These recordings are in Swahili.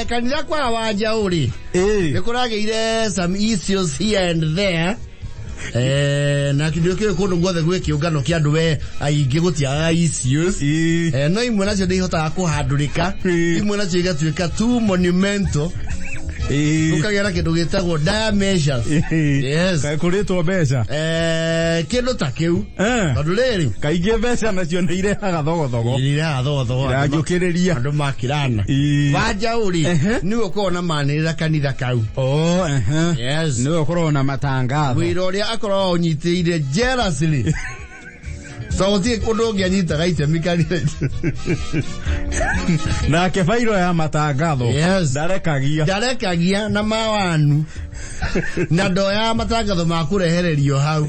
Kanitha kwa wanja uri. Nikurageire some issues here and there. Na kindu kio kundu gwothe gwe kiungano kia andu we aingi gutia issues. No imwe nacio ndi hota kuhandurika. Imwe nacio igatuika too monumental. Ukagera kindu gitagwo dimensions. Yes. Kaikuritwo mbeca. Kindu ta kiu. Tondu riri kaingi mbeca nacio ni irehaga thogothogo. Irehaga thogothogo. Irajukiriria andu makirana. Wanja uri niwe ukorwo manirira kanitha kau. Yes. Niwe ukorwo na matangatho. Wira uria akorwo unyitire jealously. So ti kundu ngianyitaga itemi kanitha. Na kefairo ya matangatho. Yes. Ndarekagia na mawanu. Na ndoya matangatho makurehererio hau.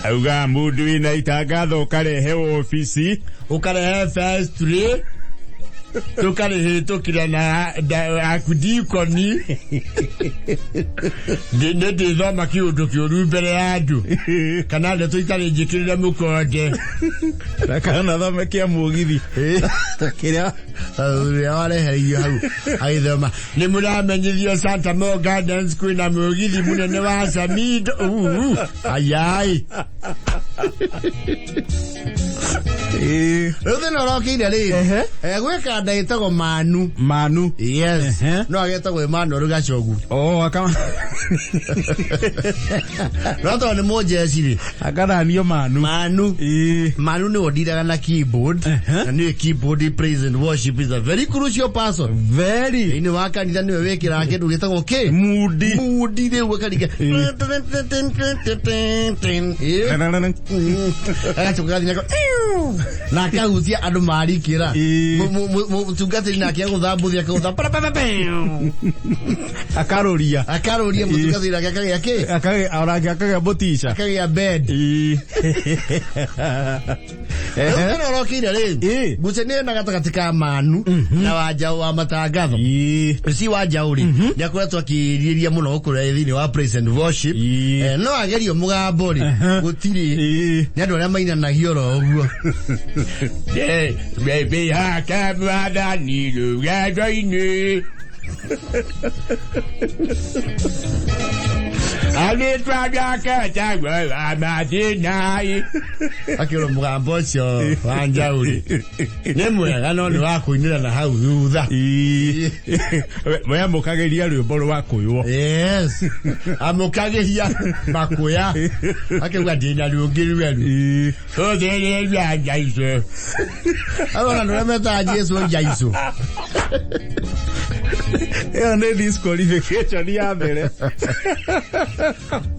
Auga mundu ina itangatho ukarehe ofisi, ukarehe factory. Tukarehe tukira na akudikoni. Ndende thoma kiundu kiuru mbere ya andu. Kana nde tuitare njikirire mukonde. Kana thoma kia mugithi. Takira uria wareherio hau. Aithoma ni muramenyithio Santa Mo Gardens kwina mugithi munene wa Samido. Ayai. Ruto rokire ri. Gweka ndaitagwo Manu. Yes. No agetagwo Manu Rugachogu. Akama. Ruto ni mojeshi ri. Akaranio Manu. Manu ni odiraga na keyboard. Na ni keyboard praise and worship is a very crucial person. Very. Ini wakanitha niwe wekira kindu gitagwo ke mudi ni wakanitha. Na kahutia andu marikira mutungati na kia guthambuthia kutha akaroria mutungati na kia ke akagia botisha akagia bed Ruto rokire ri gucene na gatagati ka Manu na wanja wa matangatho si wanja uri nyakoretwo akiriria muno ukure thini wa praise and worship no agerio mugambo ri gutiri ni andu aria mainanagia ro uguo baby hakabada ni lugadoine Ale traga kachagua amadinai. Akiro mugambo cio wanja uri. Ni mwega no ni wa kuinira na hau thutha. Moya mukageria rwimbo rwa kuywo. Yes. Amukageria makuya. Akigwa dina rungiri wenu. So dele ya jaiso. Agora no meta Jesu jaiso. Ne disqualification ya mbere.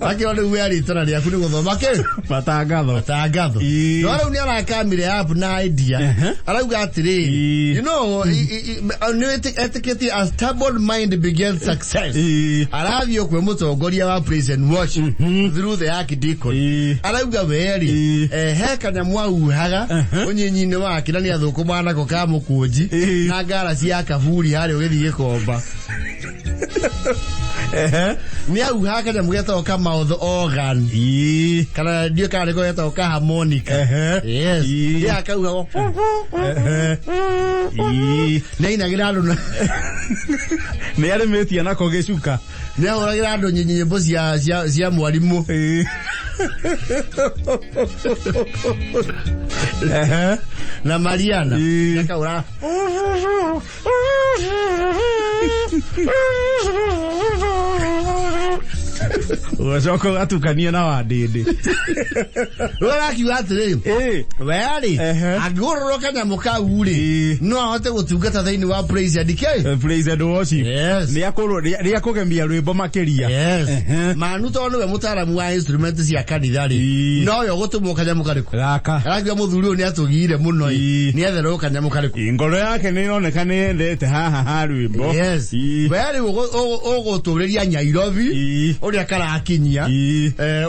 Akiro ni weri tana ria kuni guthoma ke matangatho. No ara uni ara kamire app na idea. Arauga atiri. You know, etiquette a stubborn mind begins success. Aravio kwe mutongoria wa praise and worship through the archdeacon. Arauga weri heka na mwauhaga onyinyine wake na ni athukuma na ko kamukunji na ngara cia kaburi hari ugithie komba. Ni auhaga na mugeta ka mouth organ. Kana dio ka rego yeta ka harmonica. Yes. Ya ka uhago. Nei na girado na. Ni ale metia na ko gecuka. Ni ora girado nyimbo cia mwalimu. Na Mariana. Ka ora. Wazoko gatukania na wadede. Wala kiwatire. Wali. Agororoka na mukauri. No ahote gutungata thaini wa praise and decay. Praise and worship. Yes. Ni akugembia rwimbo makiria. Yes. Manu tondu we mutaramu wa instrument cia kanitha ri. No yo gutumwo kanyamu kariku. Gaka. Aragia muthuri ni atugire muno. Ni etherwo kanyamu kariku. Ngoro yake ni ironeka ni endete haha rwimbo. Yes. Wali ogoturiria Nairobi. Uri akara akinyia.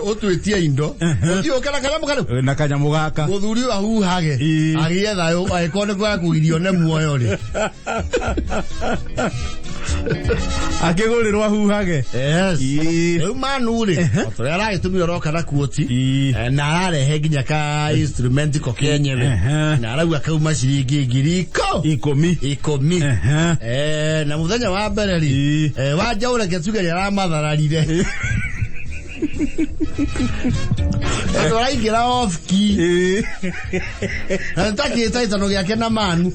Otwetie indo. Otio kana kanyamu kariku. Na kanyamu gaka. Muthuri wa huhage. Agietha yo aikone kwa kuirio ne muoyo ri. akigulirwa huhage yes manure otora gitumi oroka na kuoti na ararehe nginya ka instrument ko kenyewe na arauga kauma ciringi 10 na muthenya wa mbere ri wanja ureke tugeria ramathararire Raingira off key. Antaki taita no yake na manu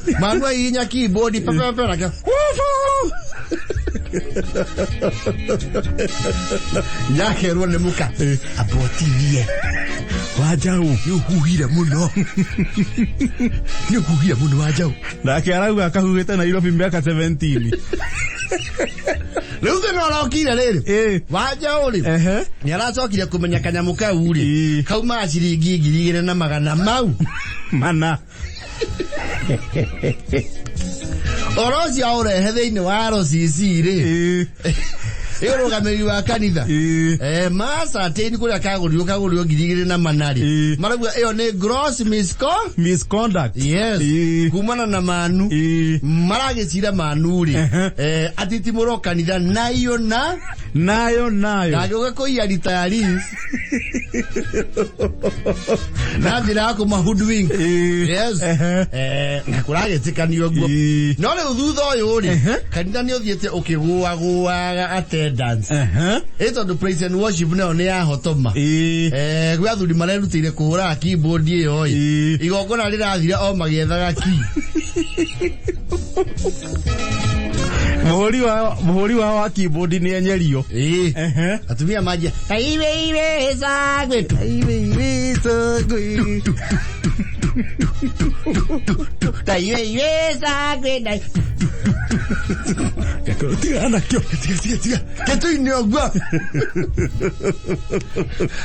ayinya keyboard pepe rake. Yake rone muka. Abotilie. Wajau yuhuhira muno. Yuhuhira muno wajau. Ndake arauga akahuhita na Nairobi miaka 17. Leo no rokire riri waja uri ni aracokire kumenya kanyamu ka uri kauma ciringi 2,200 mau mana orosi aure hetheini wa RCC ri Erogameri wa kanitha masa teni kuri akagurio 2,200 maragwa eyo ne gross misconduct yes kumana na manu maragecira manuri atiti muro kanitha nayo nayo ko ya retirees na dira ko mahudwing yes nakuragetikaniyo guo no le thutha uyu ri kanitha ni othiete ukiguaguaga attendance eto do praise and worship na ne ya hotoma gwa thuri marerutire kuhura keyboard iyo igongona rirathira o magiethaga ki muhuri wa keyboard ni enyerio atumia maji iwe sagwe iwe sagwe Tiana kyo ketu inogwa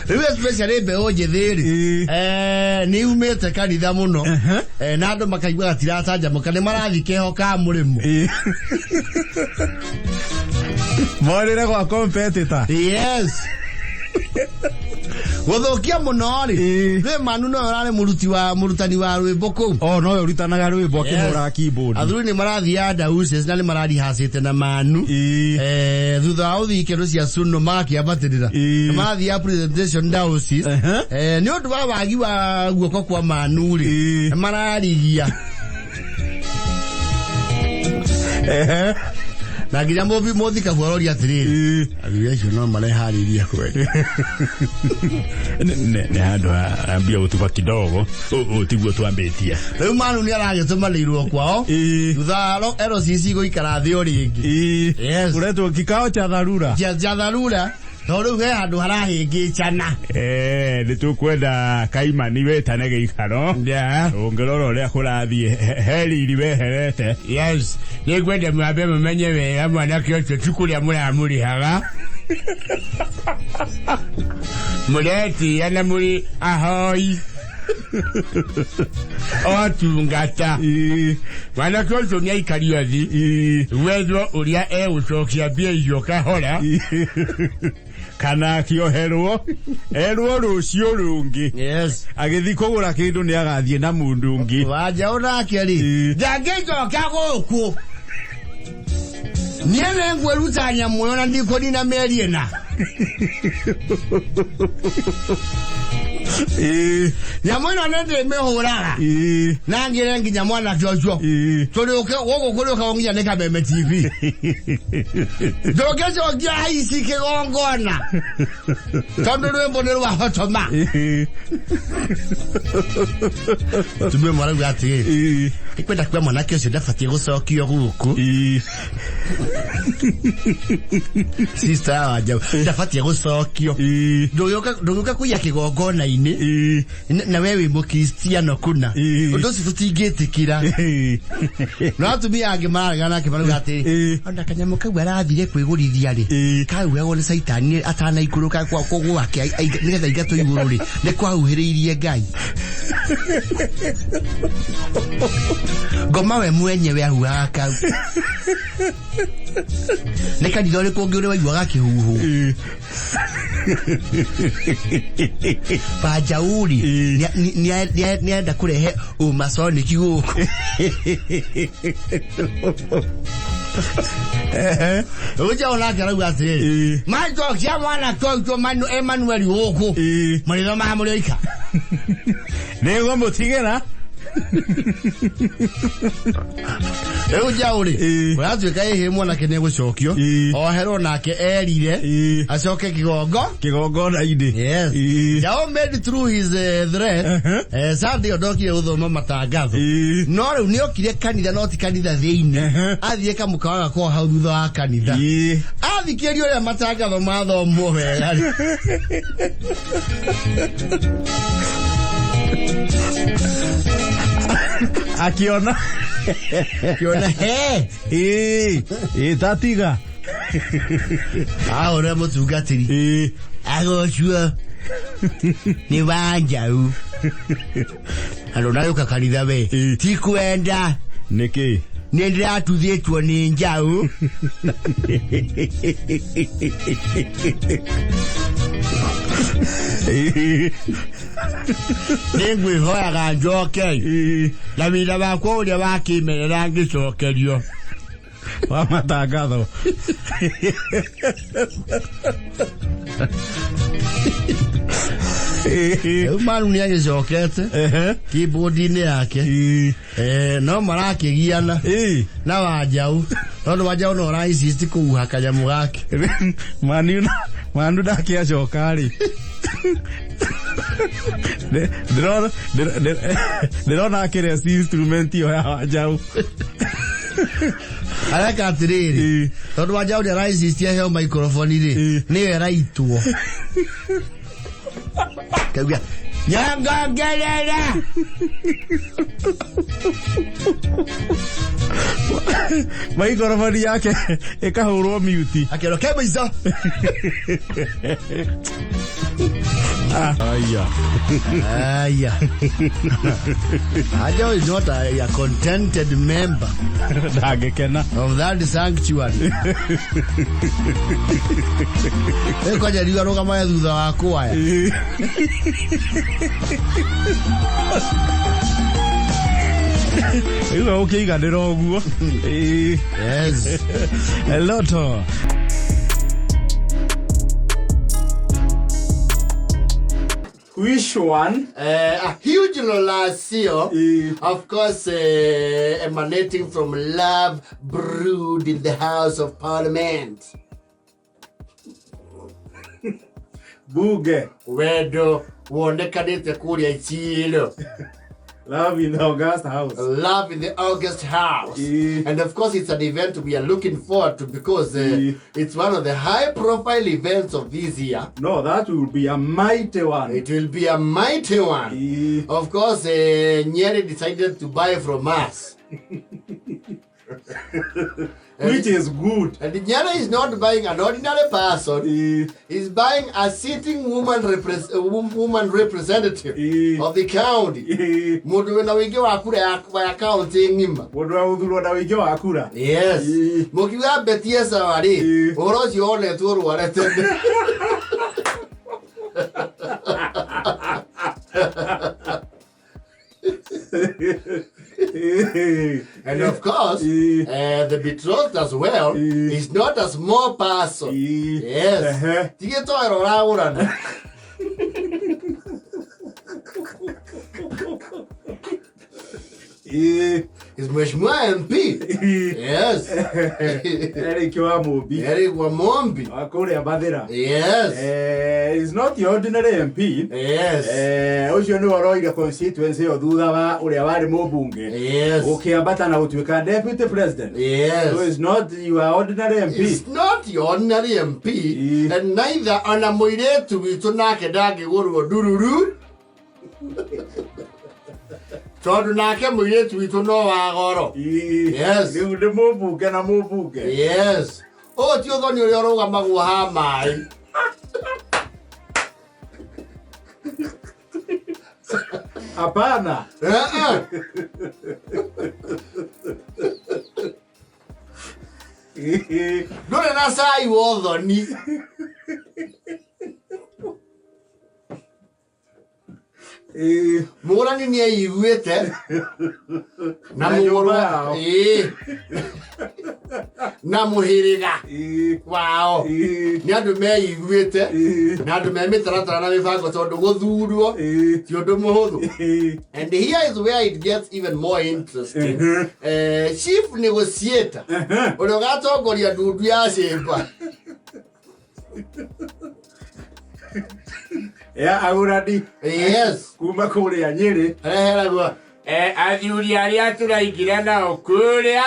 ewe special be oje theri ni umete kanitha muno na andu makaigwa gatirataja mukane marathike ho ka murimo morire kwa competitor yes Wothokia monori we manu no rare murutani wa rwimbo ku no urutanaga rwimbo akihura keyboard athuri ni marathia dauses na ni marari hasite na manu thutha uthike ro cia suno makiabatirira marathia presentation dauses ni undu wa wagi wa guoko kwa manu ri mararigia na nginya mothika bwororia atiriri athuri acio no marehariria kweli ne handu ambia utuba kidogo tiguo twambitia riu manu ni aragitumanirwo kwao thutha RCC goikara thi oringi yes uretwo kikao cha dharura no riu he handu harahingicana ni tukwenda kaimani wetane giikaro ungiroro ria kurathie heriri weherete yes ni gwende mwambe mumenye wega mwanake ucio tukuria muramurihaga mureti ana muri ahoi otungata mwanake ucio ni aikario thi wethwo uria ucokia mbia icio kahora kana kioherwo rucio rungi yes agithi kugura kindu ni agathie na mundu ungi waja onake ri ndangejoka guku niene ngwerutanya muyo na ndiko ni na meriena nyamwana nende mehuraga nangire nginya mwana jojo tolioke wogo kolioka ongia neka meme TV dogezo gia isi kigongona tondo rwembo ni rwa hotoma tume mwana gwati ikwenda kwa mwanake ucio ndafatie gucokio guku sister aja ndafatie gucokio ndoyoka kuya kigongona ini na wewe mo Kristiano kuna ndo tutingitikira no atumia ange maragana ke baruga ati onda kanyamo kau arathire kwigurithia ri kau we wona saitani atana ikuruka kwa kogo wake nigetha igato iguru ri ne kwahuhiriirie Ngai ngoma we mwenyewe ahuaga kau ne kanitha ri kongi uri waigwaga kihuhu Pajauri ni enda kurehe umasoni kiguku Uja onake arauga my dog jamwana to manu Emmanuel woko mariro mahamuri oika nego mutigera Uja uri uratuika ihe mwana kene gucokio ohero nake erire acoke kigongo na ide yes Jao made through his thread Sunday odokie uthoma matangatho no riu ni okire kanitha no ti kanitha thiine athie kamukaga ko hau thutha wa kanitha athikierio ria matangatho mathomo wega akiona tatiga ahora mutungatiri agochua ni wanjau alona yuka kanitha we ti kwenda niki ni ndiratuthietwo ni njau Ningwe hoyaga njoke na wira wakwa uria wakimerera ngicokerio wa matangatho manu ni agicokete keyboardini yake no marakigiana na wanjau tondu wanjau no raisist kuuha kanyamu gake manu ndakiacoka ri ndirona akire instrument yo ya wanjau araka atiriri tondu wanjau ni raisist ya heo microphone ri ni raitwo Kawia nyanga ngelera microphone yake ikahurwo mute akero kebaiza Aya. Ajo is not a contented member of that sanctuary. Eko jariwa roga maya thutha wa kwaya. Iwe ukiiganira oguo. Yes. A lot of which one? A huge Ruracio, of course, emanating from love brewed in the House of Parliament. Buge. Wedo, wonekanite kuria ichilo. Love in the August house. Love in the August house. And of course, it's an event we are looking forward to because it's one of the high-profile events of this year. No, that will be a mighty one. It will be a mighty one. Of course, Nyeri decided to buy from us. Which is good. And Nyeri is not buying an ordinary person. He's buying a sitting woman representative of the county. Mudu na wingi wa kura ya county ngima. Mudu wa udhuru na wingi wa kura. Yes. Mukiwa betie sawari. Oroji ole turu warete. And of course, the betrothed as well is not a small person. Yes. Is Mheshimiwa MP. Yes. Eric Wamombi. Eric Wamombi. Akore Abadera. Yes. He's not the ordinary MP. Yes. Ocio ni woroiga constituency o thutha wa uria wari mubunge. Yes. Ukiambata na utuika deputy president. Yes. So it's not your ordinary MP. It's not your ordinary MP. And neither ana muiretu witu nake ndangigurwo dururu. Tondu nake muiretu witu no wa goro. Yes. Ni mubunge na mubunge. Yes. O ti uthoni uria uruga maguha mai. Hapana. Ndore na sai wothoni. Murani ni aiguite na mugoro na muhiriga wao ni andu meiguite na andu memitaratara na mibango tondu guthurwo ti undu muhuthu. And here is where it gets even more interesting. Chief negotiator uria gatongoria ndundu ya cimba aguradi kuma kuria Nyeri reheragwo athuri aria turaigira nao kuria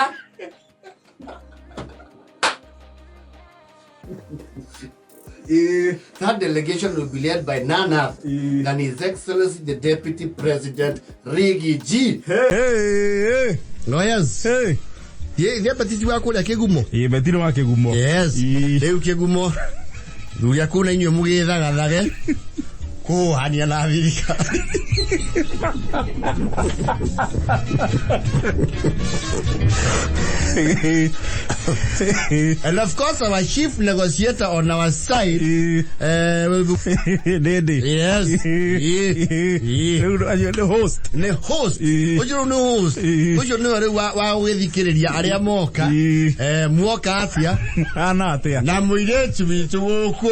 that delegation will be led by none other than His Excellency the Deputy President Riggy G. Hey. Lawyers. Hey. Ye batiti wa kuria Kegumo. Betino wa Kegumo. Yes. Leo Kegumo. Ruya kuna inyo mugithaga thage. Ko hania na Amerika. And of course our chief negotiator on our side Dede. Yes. The host. The host. Ojo no host. Ojo no wa wethikiriria aria moka. Muoka atia. Ana atia. Na muiretu bitu guku.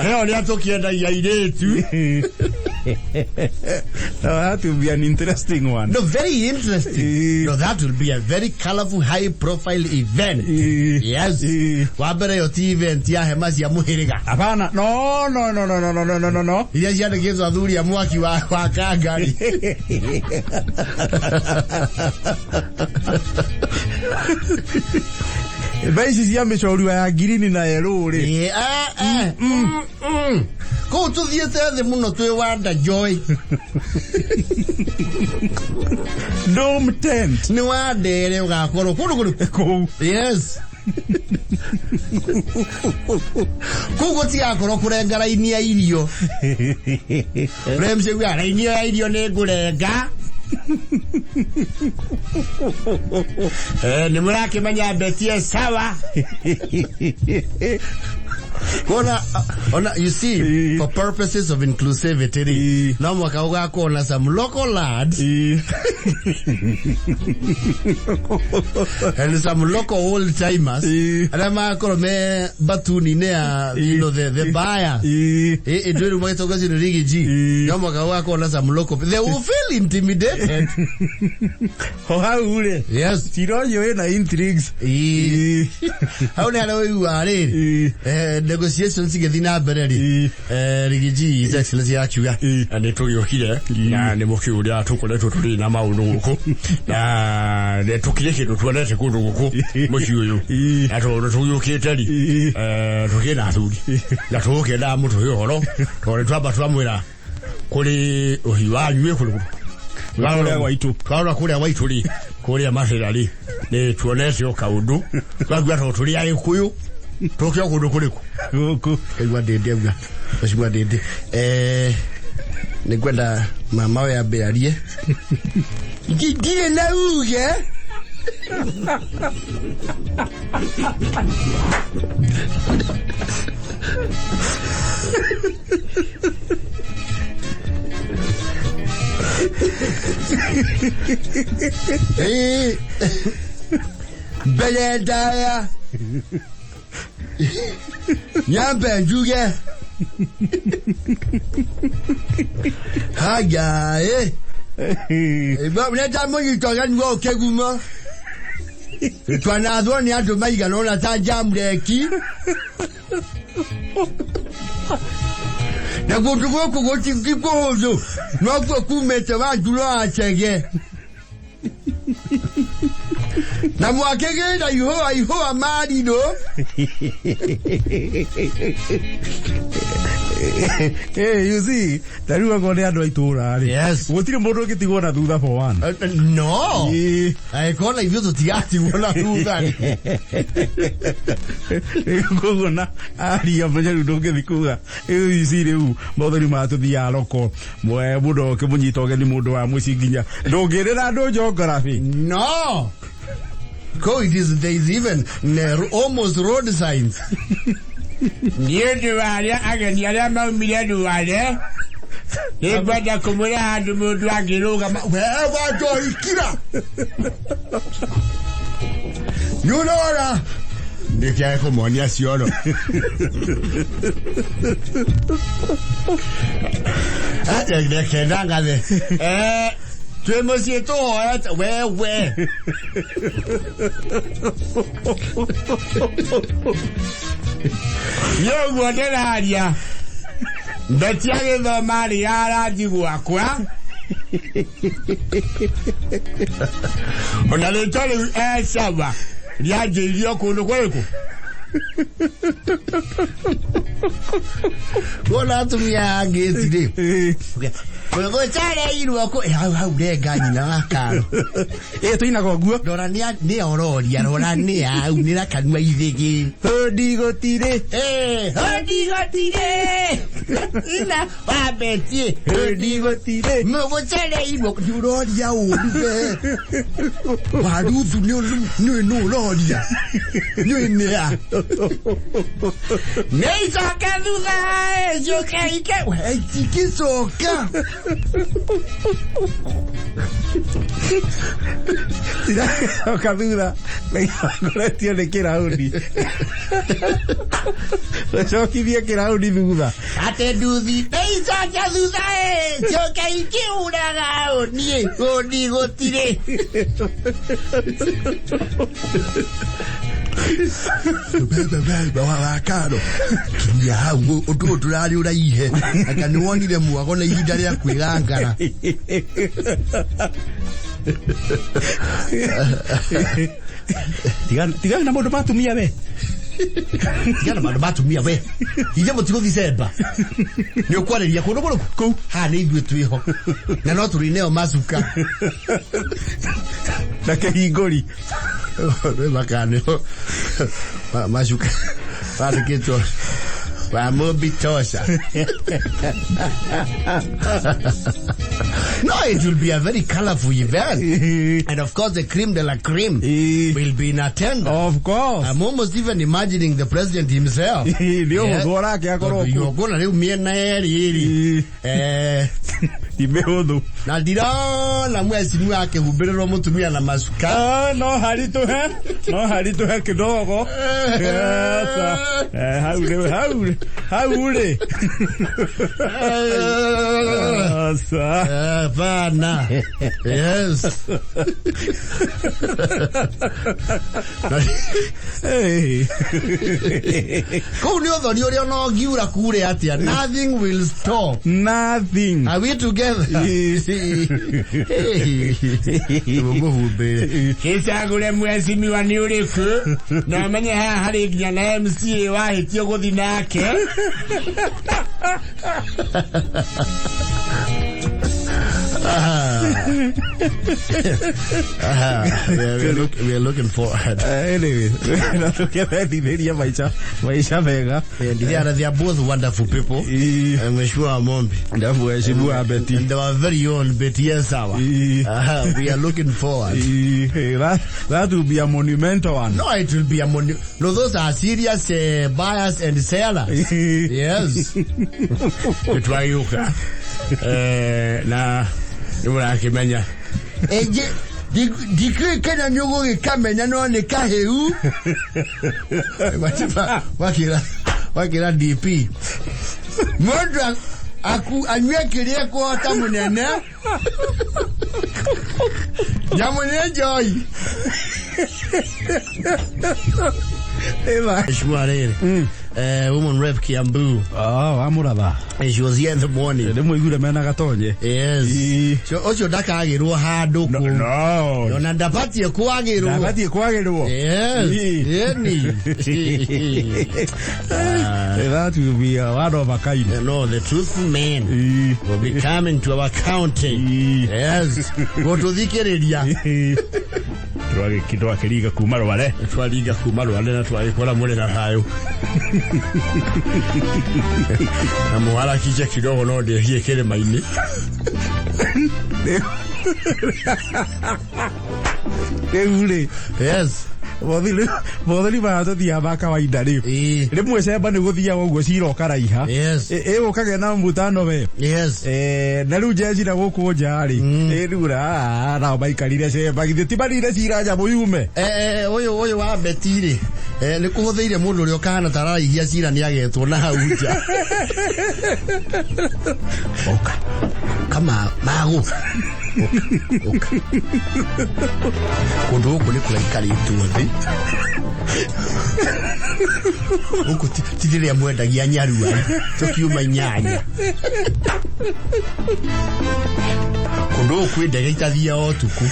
Heo ni atokienda ya iretu. That will be an interesting one. No, very interesting. No, that will be a very colorful, high-profile event. Yes. Wabere yoti event ya hemasi ya muhiriga. Hapana. No. Ile jana gezo adhuri ya mwaki wa kagari. Baisi ya mechoriwa ya girini na yellow ri. Ko tu thiete muno twi wanda joy. Dome tent. Ni wandere ugakorwo kuru. Yes. Kugo ti akoro kurengara inia irio. Remse gwa inia irio ne gurenga. Ni murake manya betie sawa. You see, for purposes of inclusivity, now mwaka ugako na some local lads and some local old timers. And I'm me batuni nea, you know, the buyer. It really might talk to Riggy G. Now mwaka ugako na some local. They will feel intimidated. How would it? Yes. You know you're in intrigues. How do you are negotiations gethina bereri Riggy G His Excellency akiuga and to yokire na ne mokiuria tukoletwo turi na maundu guku na ne tukire kindu tuonete kundu guku mokiuyu ato tuyukite ri tukina athuri na tukenda mutu yoro tore twamba twamwira kuri uhiwanyu kuri kuria waitu ri kuria maserari ne tuonete okaundu twagwa turi ai kuyu tokyo kundu kuriku guku kaiwa dede uga bashimwa dede ni kwenda mama we abearie ngidire na uge Beledaya Nyambe njuge Haga Eba mneta mwenye toga ngo Kegumo Twana adwani atu maiga nona ta jamreki Na kutuko kugoti kikozo Noko kumete wanjulo achege Na mwakege na iho amari no. Hey, you see, taruwa ngone andu aitura ri. Yes. Gutire mundu ngitigwo na thutha for one. No. Ai kona ivyo tutigati wona thutha. Ngona ari amanya ndoge thikuga. You see riu mothori matuthia roko. Mwe mundu ke munyitoge ni mundu wa mucinginya. Ndongirira andu geography. No. There is even almost road signs. Niye wale ageni ala maumile duwale. Ebada kumula handu mundu agiruga wewa jo ikira. You know that. They can't come on, yes, you know. They can't get tu monsieur toi, ouais. Yo, what did I hear? The child of Maria, you are qua. On a le temps de savoir. Il y a des lieux qu'on ne voit pas. Voilà, tu m'as dit. Go tare iru ako hau gani na karo tu ina gogua dora ni ororia dora ni au ni ra kanwa ithigi hodi gotire ina babeti hodi gotire mo go tare iru juroria o be waru tu no roria ni ya nei soka duga yo kai ke wai tiki soka Tira caduda, le tiene que era uni. Eso que bien que era uni duda. Ate dudi, esa caduda yo kai que una gao ni go tire. Baba caro. Ya, o turari ura ihe. Akanuoni de mu agona ihida ya kwigangara. Tiga na modo matumia be. Tiga na modo matumia be. Ije mutigo December. Ni okwareria kuno bolo ku. Ha ni ithu twiho. Na no turi neo masuka. Na ke Ngoni. Re bakane. Masuka. Para que to. Vamos bitosa. No, it will be a very colorful event. And of course, the creme de la creme will be in attendance. Of course. I'm almost even imagining the president himself. You're going to me na dira la mwezi mwake hubero mtu mia na masuka. No harito he kidogo. Haure. Bana. Yes. Hey. Kunyo ndio no giura kure atia. Nothing will stop. Nothing. Are we together? Kisa gure mwezi miwani uliku. Na manya hari gnyana MC wa hitio godinake. We are looking forward. Anyway, they are both wonderful people. I'm sure Mombi. And our very own Betty Sawa. We are looking forward. That will be a monumental one. No, it will be a monumental. No, those are serious buyers and sellers. Yes. Na Nura kimenya. Eje dikwe kana nyogo kamenya no ne kaheu. Wakira DP. Modra aku anyekerie ko tamunene. Jamune joy. Eva Shwarere. Woman Rep Kiambu. Oh, amuraba. And she was here in the morning. Demo igure mena gatonye. Yes. So ocho daka agirwo handu ku. No. Yona ndapati kwagirwo. Ndapati kwagirwo. Yes. Yeni. That will be one of a kind. No, the truthful man will be coming to our county. Yes. Go to the Keredia. Twagikitwa kiriga kumaro wale. Twaliga kumaro wale na twalikola mule na hayo. Na muhala kije kidogo no de hie kele maini. Eule. Yes. Botheri ba thia ba kawaida ri. Rimwe cemba ni guthia uguo ciro karaiha. Ukage na mbutano we. Na riu jeshi na guku nja ri. Riu na baikarire cemba githiti barire cira nja muyume. Uyu wa beti ri. Ni kuhuthiire mundu uri ukana tararihia cira ni agetwo na hau nja. Oka. Kama magu. Oka. Kundu guku ni kulaikari tuothi. Uku tidire ya mwendagia nyarua. Tukiuma nyanya. Kundu guku ndege itathia otuku.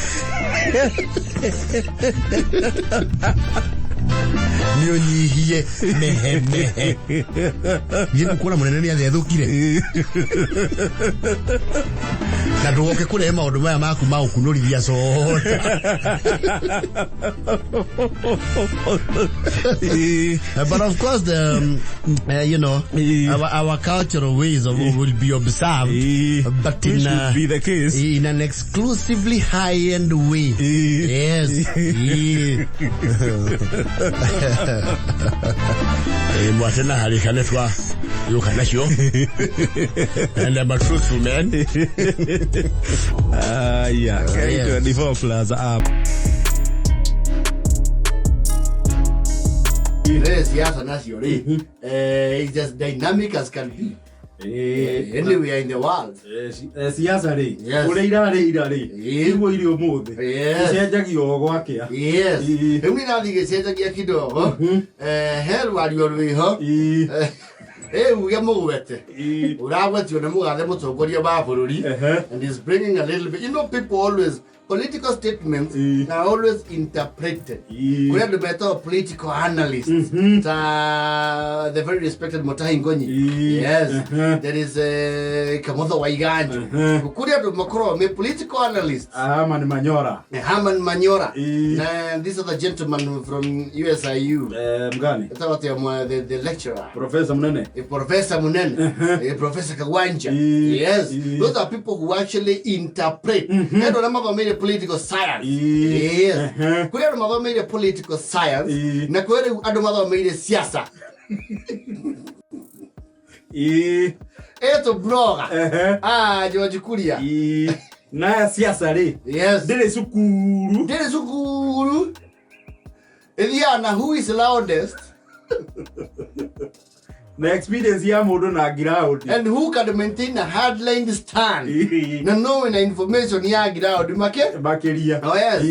Niyo nyihie mehe. Yenu kuona munene ni athethukire. Na ndugoke kure maundu maya maku ma ukunurithia soda. But of course you know our cultural ways will be observed, but in be the case in an exclusively high-end way. Yes. Mwatena halikane twa yukana shio. And I'm a truthful man. Yeah, K24 Plaza up. Yes, nationally. It's just dynamic as can be. Anywhere in the world. Siasa ri. Ure ira ri. Igo iri umuthi. Cenjagio gwakia. Yes. Emi nathi gicenjagia kidogo. Ruracio Rwa. Uge mugwete. Uragwetio na mugathe mutongoria wa bururi. And he's bringing a little bit. You know, people always political statements are always interpreted. We have the better political analysts. The very respected Ngoni. Yes. There is Kamoto Waiganji. We have the political analysts. Haman Manyora. And these are the gentlemen from USIU. Mgani. The lecturer. Professor Munene. Professor Kawanja. Yes. Those are people who actually interpret. They don't remember political science. Yes. Kule ndo made political science. Na kule ndo made siasa. Eto bloga. George Kuria. Na siasa ri. Yes. Dele sukuru. Eliana, who is loudest? The experience ya modo na ground. And who can maintain a hardline stand? No knowing the information ya ground. Bakeria. Oh yes.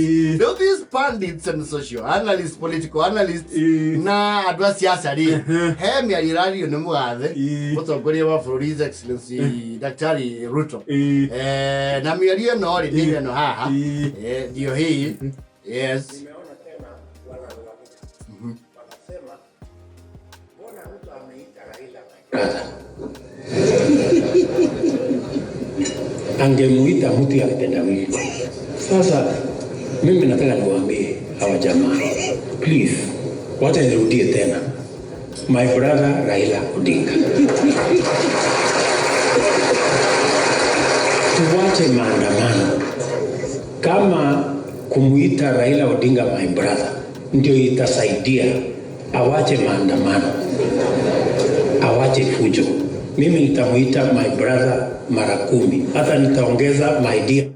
So these pundits and social analysts, political analysts, na advance yasari. Hemi alirali no mugathe. Mutongoria wa His Excellency Daktari Ruto. Na miario no ri ni no haha. Dio hii. Yes. Angemuita mtu ya kitendawili. Sasa mimi nataka niwaambie hawa jamaa, please, wacha nirudie tena. My brother Raila Odinga. Tuwache maandamano. Kama kumuita Raila Odinga my brother ndio itasaidia, awache maandamano, awache fujo. Mimi nitamuita my brother mara 10. Hata nitaongeza my dear.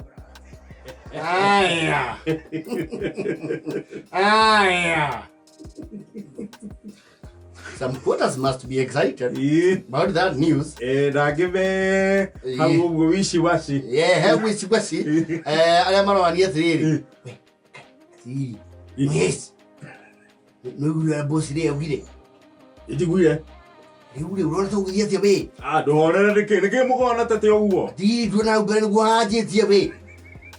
Some voters must be excited about that news. Wishy-washy. Wishy-washy. Yes. No, boss, they are with it. You will run to get away. I don't know the game on at the war. Did you now go and watch it away?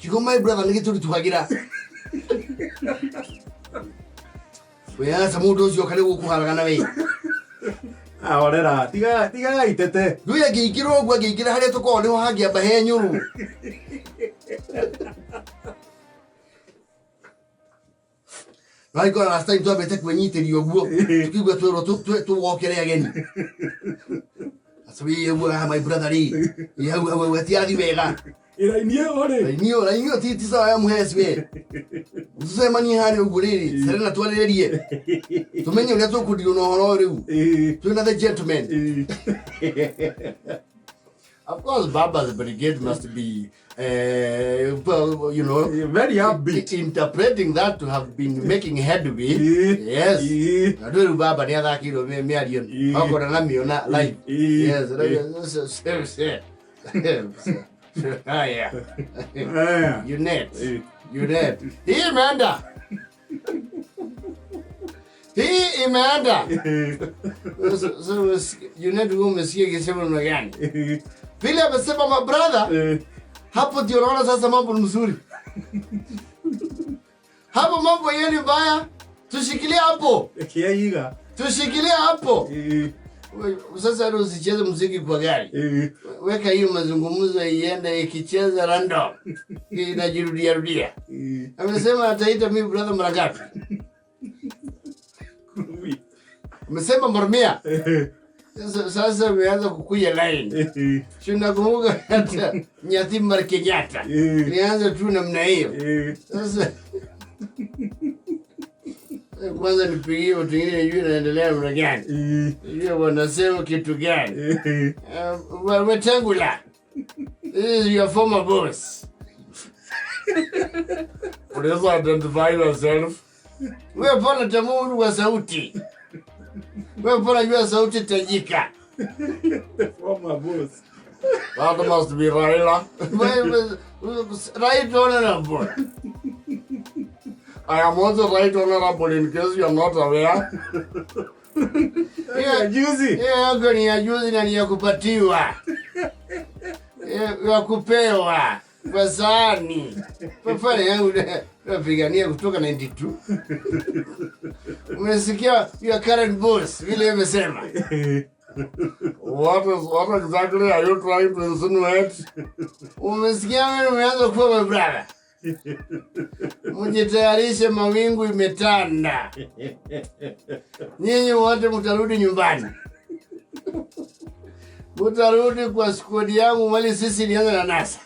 You go, my brother, get to Hagida. We are some of those you can run away. Ahora, diga, itete. Do you get a to call you Hagia behind you? I got last time to have a take when you tell your work. You go to walk again. That's where you have my brother. You have with the other way. Rainio titi sawa ya muhesi we. Usema ni hari uguriri, serena twalerie. Tumenye unazo kudilo no horo riu. To another gentleman. Of course, Baba's brigade must be, well, you know, very upbeat. Interpreting that to have been making headway. Yes. I do Baba the other kilo me million. How could I na life? Yes. Yeah. You net. He Amanda. So you net room is here gisema again. Vile amesema my brother, hapo ndio unaona sasa mambo mzuri. Hapo mambo yenu baya, tushikilie hapo. Kiaiga. Tushikilie hapo. Sasa ndio usicheze muziki kwa gari. Weka hiyo mazungumzo iende ikicheza random. Inajirudia. Amesema ataita mimi brother mara ngapi? Amesema mara 100. Sasa umeanza kukuja line. Tunakumbuka hata Nyati Kenyatta. Nianza tu namna hiyo. Sasa kwanza nipigie watu wengine nijue naendelea namna gani. Nijue wanasema kitu gani. Wetangula. This is your former boss. Unaweza identify yourself. Wewe pona tamu wa sauti. Wewe pona jua sauti tajika. Former boss. That must be Raila. Right honorable. I am also right honorable in case you are not aware. Juzi. Ngoni ya juzi na ni ya kupatiwa. Ya kupewa. Kwa sani. Pafanya yangu napigania kutoka 92. Umesikia your current boss vile amesema. What exactly are you trying to insinuate? Umesikia wewe umeanza kuwa my brother. Mjitayarishe, mawingu imetanda. Nyinyi wote mtarudi nyumbani. Mtarudi kwa squad yangu mali sisi nianza na NASA.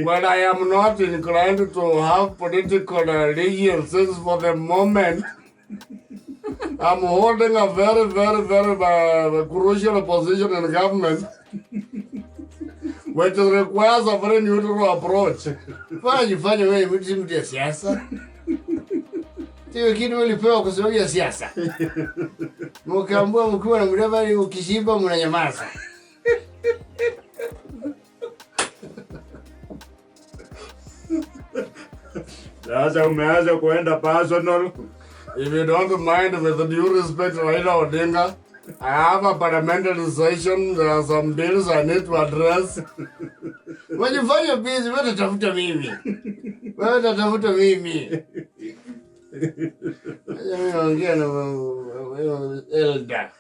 But I am not inclined to have political allegiances for the moment. I'm holding a very crucial position in government, which requires a very neutral approach. Fanya wewe mtu ya siasa. Tio kitu ulipewa kwa sababu ya siasa. Mkaambua mkiwa na mdavali ukishiba mnanyamaza. Sasa umeanza kuenda personal. If you don't mind, with due respect, Raila Odinga, I have a parliamentary session. There are some bills I need to address. When you find your busy, wewe tafuta mimi. Naongea na elder.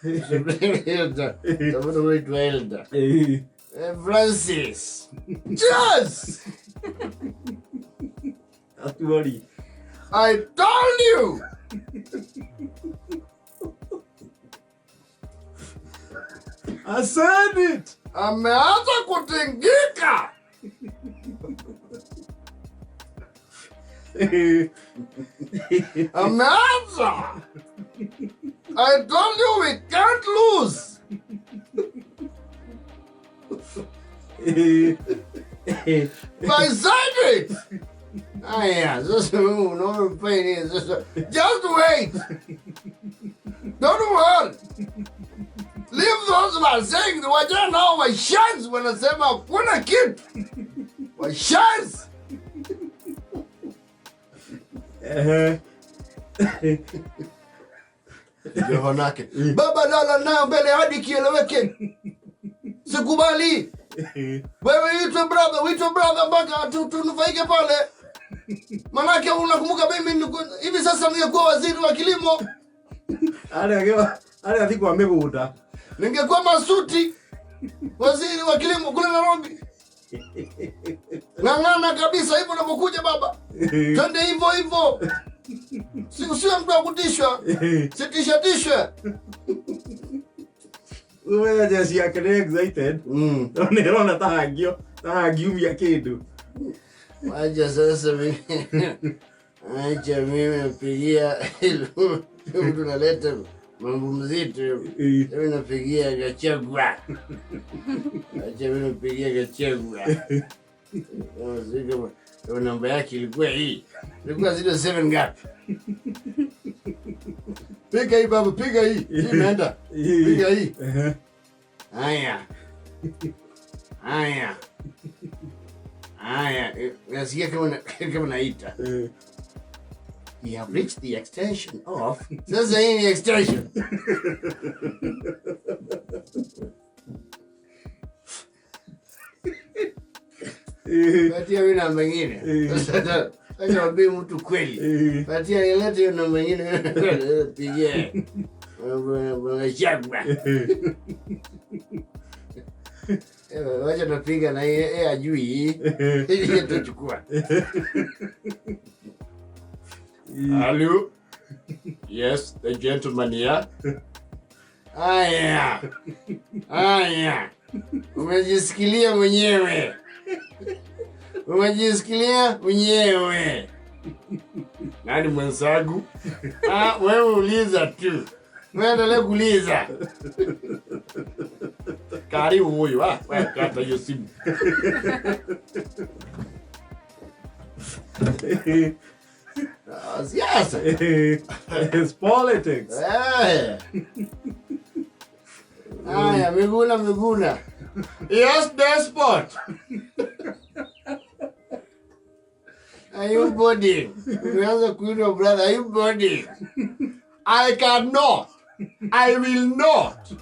Tafuta wetu elder. Francis. Yes! Don't worry. I told you! I said it! Ameanza kutingika! Ameanza! I told you we can't lose! I said it! Just wait! Don't worry! Leave those who are saying the wajana now my chance when I say my kuna kid. My chance. Johonake. Baba lala na mbele hadi kieleweke. Sikubali. Wewe wito brother mpaka tunufaike pale. Manake unakumbuka mimi hivi sasa ningekuwa waziri wa kilimo. Ale atiko ameguta. Ningekuwa Masuti waziri wa kilimo kule Nairobi. Ng'ang'ana kabisa hivyo unapokuja baba. Twende hivyo. Usiwe mtu wa kutishwa. Sitisha. Wewe just yake excited. Unaona tahagiumia kitu. Acha sasa mimi. Acha mimi napigia mtu naleta mambo mzito. Mimi napigia gachagua. Acha mimi napigia gachagua. Ndio namba yake ilikuwa hii. Ilikuwa 07 ngapi? Piga hii baba, piga hii. Hii imeenda. Piga hii. Haya. Nasikia kama naita. You have reached the extension of. Sasa hii ni extension. Patia mimi namba nyingine. Sasa waambie mtu kweli. Patia ilete hiyo namba nyingine. Pigie. Bwana Chagwa. Wacha napiga na yeye ajui. Yeye tutachukua. Hello. Yes, the gentleman here. Aya. Umejisikilia mwenyewe. Nani mwenzagu? Wewe uliza tu. Wewe endelea kuuliza. Karibu huyu, wewe kata hiyo simu. Siasa. It's politics. Aya, Miguna. Yes, despot. Are you boarding? Umeanza kuitwa brother, are you boarding? I cannot. I will not.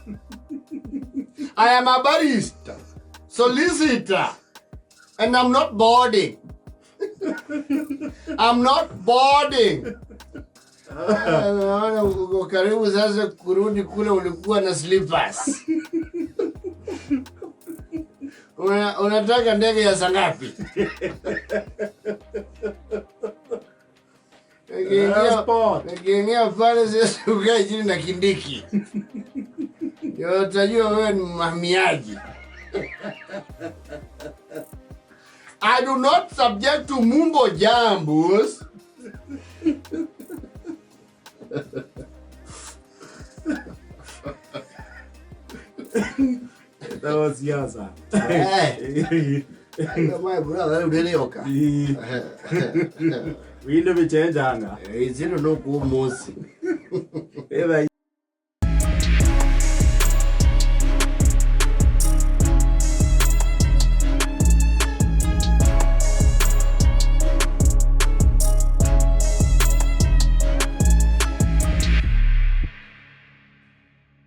I am a barrister, solicitor, and I'm not boarding. I'm not boarding. Karibu sasa kurudi kule ulikuwa na slippers. Unataka ndege ya sangapi? Nakiingia pale sasa ukae chini na kindiki. Yo utajua wewe ni mhamiaji. I do not subject to mumbo jambos. That was siasa. My brother, unaelewa. Wino vichenjanga. Zero no kumosi.